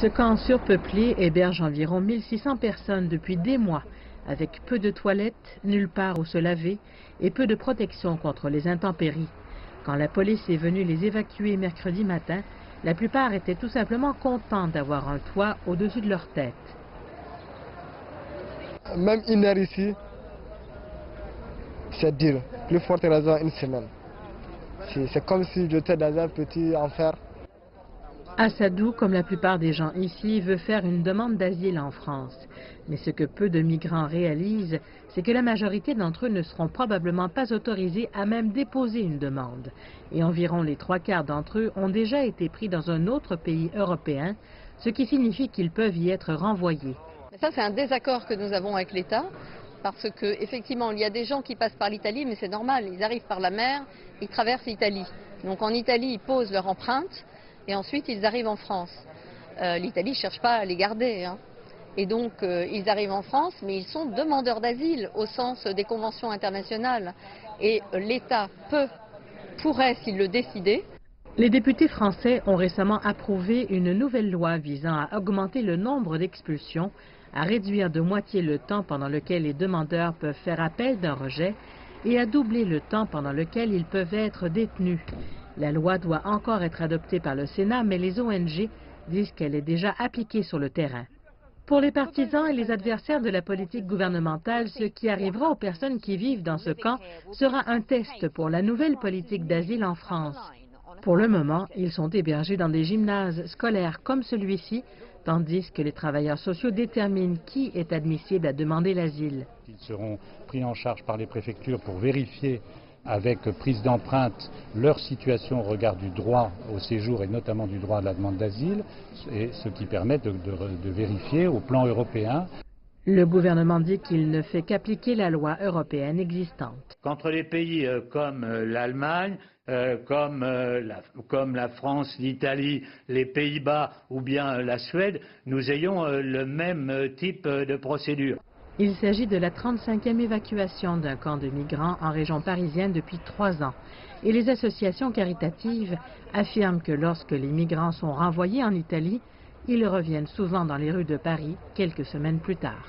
Ce camp surpeuplé héberge environ 1600 personnes depuis des mois, avec peu de toilettes, nulle part où se laver et peu de protection contre les intempéries. Quand la police est venue les évacuer mercredi matin, la plupart étaient tout simplement contents d'avoir un toit au-dessus de leur tête. Même une heure ici, c'est dur. Plus forte raison, une semaine. C'est comme si j'étais dans un petit enfer. Assadou, comme la plupart des gens ici, veut faire une demande d'asile en France. Mais ce que peu de migrants réalisent, c'est que la majorité d'entre eux ne seront probablement pas autorisés à même déposer une demande. Et environ les 3/4 d'entre eux ont déjà été pris dans un autre pays européen, ce qui signifie qu'ils peuvent y être renvoyés. Ça, c'est un désaccord que nous avons avec l'État, parce qu'effectivement, il y a des gens qui passent par l'Italie, mais c'est normal, ils arrivent par la mer, ils traversent l'Italie. Donc en Italie, ils posent leur empreinte, et ensuite ils arrivent en France. L'Italie ne cherche pas à les garder, hein. Et donc ils arrivent en France, mais ils sont demandeurs d'asile au sens des conventions internationales. Et l'État pourrait, s'il le décidait. Les députés français ont récemment approuvé une nouvelle loi visant à augmenter le nombre d'expulsions, à réduire de moitié le temps pendant lequel les demandeurs peuvent faire appel d'un rejet et à doubler le temps pendant lequel ils peuvent être détenus. La loi doit encore être adoptée par le Sénat, mais les ONG disent qu'elle est déjà appliquée sur le terrain. Pour les partisans et les adversaires de la politique gouvernementale, ce qui arrivera aux personnes qui vivent dans ce camp sera un test pour la nouvelle politique d'asile en France. Pour le moment, ils sont hébergés dans des gymnases scolaires comme celui-ci, tandis que les travailleurs sociaux déterminent qui est admissible à demander l'asile. Ils seront pris en charge par les préfectures pour vérifier avec prise d'empreinte leur situation au regard du droit au séjour et notamment du droit à la demande d'asile, et ce qui permet de vérifier au plan européen. Le gouvernement dit qu'il ne fait qu'appliquer la loi européenne existante. Qu'entre les pays comme l'Allemagne, comme la France, l'Italie, les Pays-Bas ou bien la Suède, nous ayons le même type de procédure. Il s'agit de la 35e évacuation d'un camp de migrants en région parisienne depuis 3 ans. Et les associations caritatives affirment que lorsque les migrants sont renvoyés en Italie, ils reviennent souvent dans les rues de Paris quelques semaines plus tard.